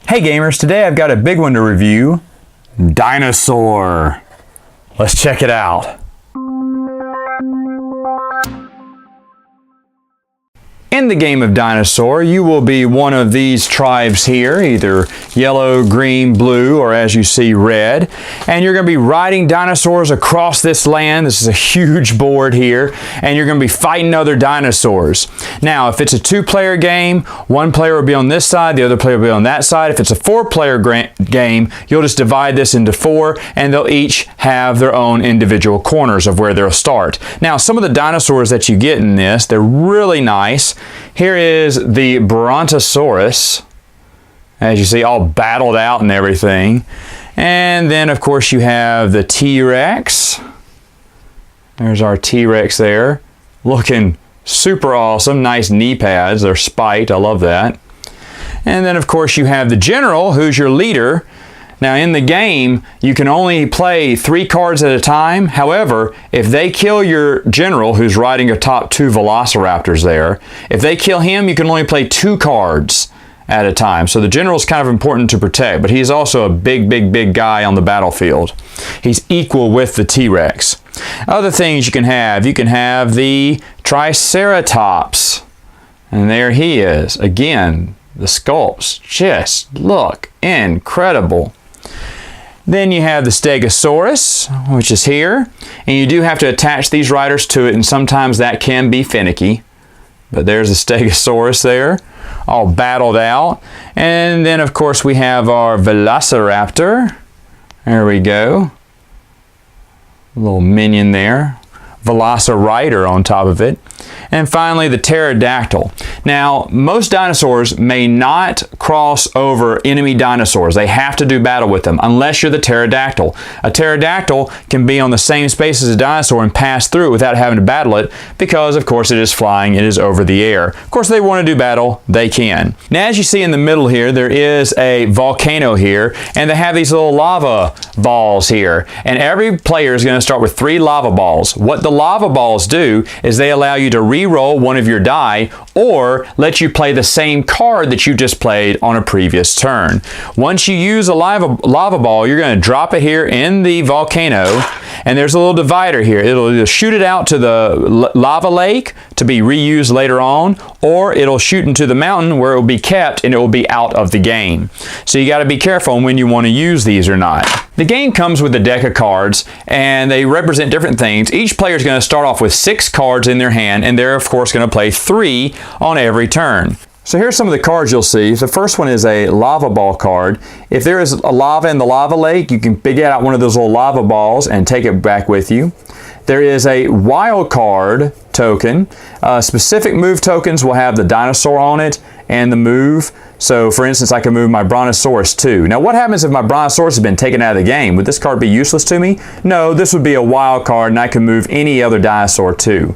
Hey gamers, today I've got a big one to review, Dinosaur. Let's check it out. In the game of Dinosaur, you will be one of these tribes here, either yellow, green, blue, or as you see, red. And you're going to be riding dinosaurs across this land. This is a huge board here, and you're going to be fighting other dinosaurs. Now, if it's a two-player game, one player will be on this side, the other player will be on that side. If it's a four-player game, you'll just divide this into four, and they'll each have their own individual corners of where they'll start. Now, some of the dinosaurs that you get in this, they're really nice. Here is the Brontosaurus, as you see, all battled out and everything. And then, of course, you have the T-Rex. There's our T-Rex there, looking super awesome. Nice knee pads. They're spiked. I love that. And then, of course, you have the General, who's your leader. Now, in the game, you can only play 3 cards at a time. However, if they kill your general, who's riding your top 2 velociraptors there, if they kill him, you can only play 2 cards at a time. So the general is kind of important to protect, but he's also a big guy on the battlefield. He's equal with the T-Rex. Other things you can have the Triceratops. And there he is. Again, the sculpts just look incredible. Then you have the Stegosaurus, which is here, and you do have to attach these riders to it, and sometimes that can be finicky. But there's the Stegosaurus there, all battled out. And then, of course, we have our Velociraptor. There we go. A little minion there. Velocirider on top of it. And finally, the pterodactyl. Now, most dinosaurs may not cross over enemy dinosaurs. They have to do battle with them, unless you're the pterodactyl. A pterodactyl can be on the same space as a dinosaur and pass through it without having to battle it, because, of course, it is flying, it is over the air. Of course, they want to do battle, they can. Now, as you see in the middle here, there is a volcano here, and they have these little lava balls here. And every player is going to start with 3 lava balls. What the lava balls do is they allow you to re-roll one of your die, or let you play the same card that you just played on a previous turn. Once you use a lava ball, you're going to drop it here in the volcano, and there's a little divider here. It'll either shoot it out to the lava lake to be reused later on, or it'll shoot into the mountain where it will be kept and it will be out of the game. So you got to be careful on when you want to use these or not. The game comes with a deck of cards, and they represent different things. Each player is going to start off with 6 cards in their hand, and they're of course going to play 3 on every turn. So here's some of the cards you'll see. The first one is a lava ball card. If there is a lava in the lava lake, you can pick out one of those little lava balls and take it back with you. There is a wild card token. Specific move tokens will have the dinosaur on it and the move. So for instance, I can move my Brontosaurus too. Now what happens if my Brontosaurus has been taken out of the game? Would this card be useless to me? No, this would be a wild card, and I can move any other dinosaur too.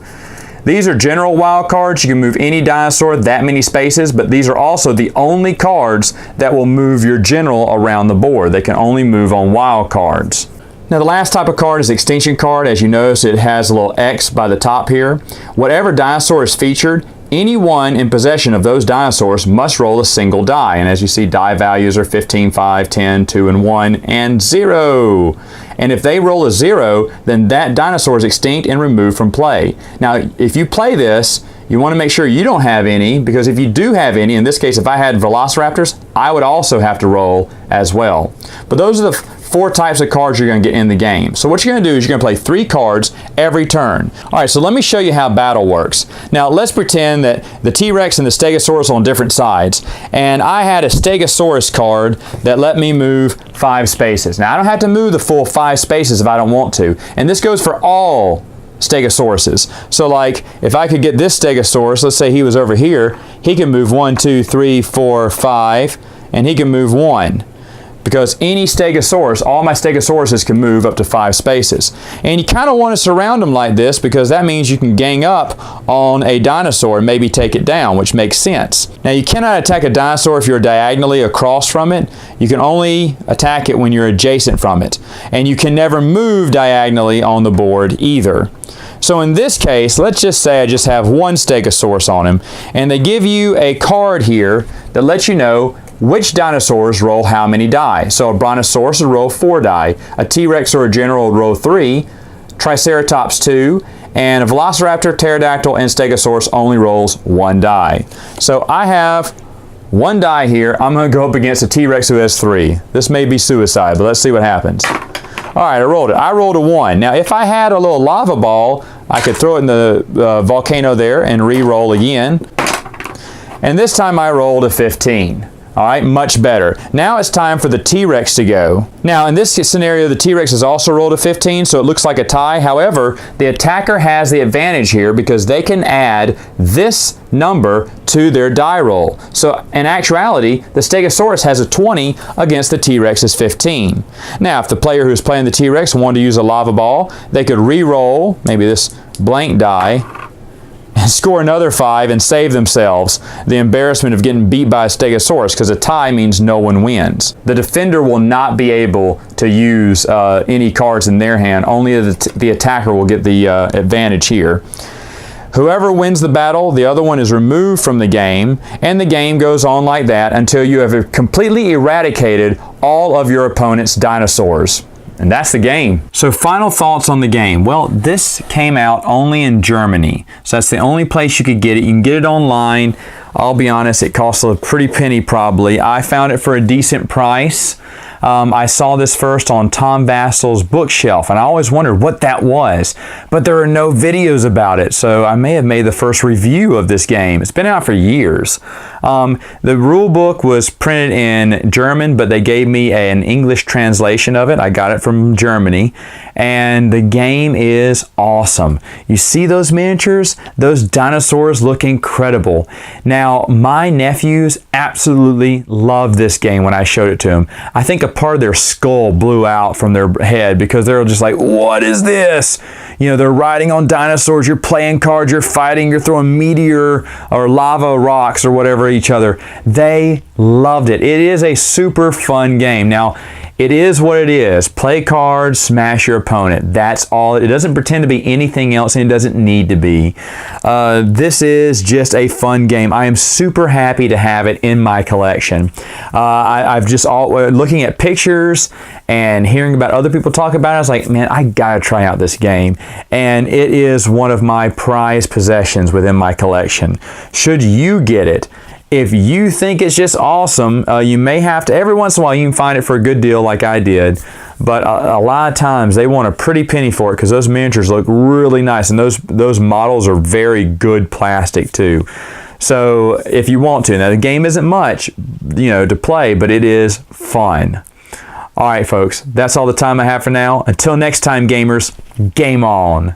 These are general wild cards. You can move any dinosaur that many spaces, but these are also the only cards that will move your general around the board. They can only move on wild cards. Now the last type of card is the extinction card. As you notice, it has a little X by the top here. Whatever dinosaur is featured, anyone in possession of those dinosaurs must roll a single die. And as you see, die values are 15, 5, 10, 2, and 1, and 0. And if they roll a 0, then that dinosaur is extinct and removed from play. Now, if you play this, you want to make sure you don't have any, because if you do have any, in this case, if I had velociraptors, I would also have to roll as well. But those are the 4 types of cards you're going to get in the game. So what you're going to do is you're going to play 3 cards every turn. All right, so let me show you how battle works. Now let's pretend that the T-Rex and the Stegosaurus are on different sides, and I had a Stegosaurus card that let me move 5 spaces. Now I don't have to move the full 5 spaces if I don't want to, and this goes for all Stegosauruses. So like if I could get this Stegosaurus, let's say he was over here, he can move 1, 2, 3, 4, 5, and he can move 1. Because any Stegosaurus, all my Stegosauruses can move up to 5 spaces. And you kind of want to surround them like this, because that means you can gang up on a dinosaur and maybe take it down, which makes sense. Now you cannot attack a dinosaur if you're diagonally across from it. You can only attack it when you're adjacent from it. And you can never move diagonally on the board either. So in this case, let's just say I just have one Stegosaurus on him, and they give you a card here that lets you know which dinosaurs roll how many die. So a brontosaurus would roll 4 die, a T-Rex or a general would roll 3, Triceratops 2, and a velociraptor, pterodactyl, and stegosaurus only rolls 1 die. So I have 1 die here. I'm going to go up against a T-Rex who has 3. This may be suicide, but let's see what happens. All right, I rolled it. I rolled a 1. Now, if I had a little lava ball, I could throw it in the volcano there and re-roll again. And this time I rolled a 15. All right, much better. Now it's time for the T-Rex to go. Now in this scenario, the T-Rex has also rolled a 15, so it looks like a tie. However, the attacker has the advantage here because they can add this number to their die roll. So in actuality, the Stegosaurus has a 20 against the T-Rex's 15. Now if the player who's playing the T-Rex wanted to use a lava ball, they could re-roll maybe this blank die and score another 5 and save themselves the embarrassment of getting beat by a Stegosaurus, because a tie means no one wins. The defender will not be able to use any cards in their hand. Only the attacker will get the advantage here. Whoever wins the battle, the other one is removed from the game, and the game goes on like that until you have completely eradicated all of your opponent's dinosaurs. And that's the game. So final thoughts on the game. Well, this came out only in Germany. So that's the only place you could get it. You can get it online. I'll be honest, it costs a pretty penny probably. I found it for a decent price. I saw this first on Tom Vasel's bookshelf, and I always wondered what that was. But there are no videos about it, so I may have made the first review of this game. It's been out for years. The rule book was printed in German, but they gave me an English translation of it. I got it from Germany, and the game is awesome. You see those miniatures? Those dinosaurs look incredible. Now, my nephews absolutely loved this game when I showed it to them. I think a part of their skull blew out from their head because they were just like, what is this? You know, they're riding on dinosaurs, you're playing cards, you're fighting, you're throwing meteor or lava rocks or whatever at each other. They loved it. It is a super fun game. Now, it is what it is. Play cards, smash your opponent. That's all. It doesn't pretend to be anything else, and it doesn't need to be. This is just a fun game. I am super happy to have it in my collection. I've just looking at pictures and hearing about other people talk about it, I was like, man, I gotta try out this game. And it is one of my prized possessions within my collection. Should you get it, if you think it's just awesome, you may have to, every once in a while you can find it for a good deal like I did, but a lot of times they want a pretty penny for it because those miniatures look really nice, and those models are very good plastic too. So if you want to, now the game isn't much, to play, but it is fun. All right, folks, that's all the time I have for now. Until next time, gamers, game on.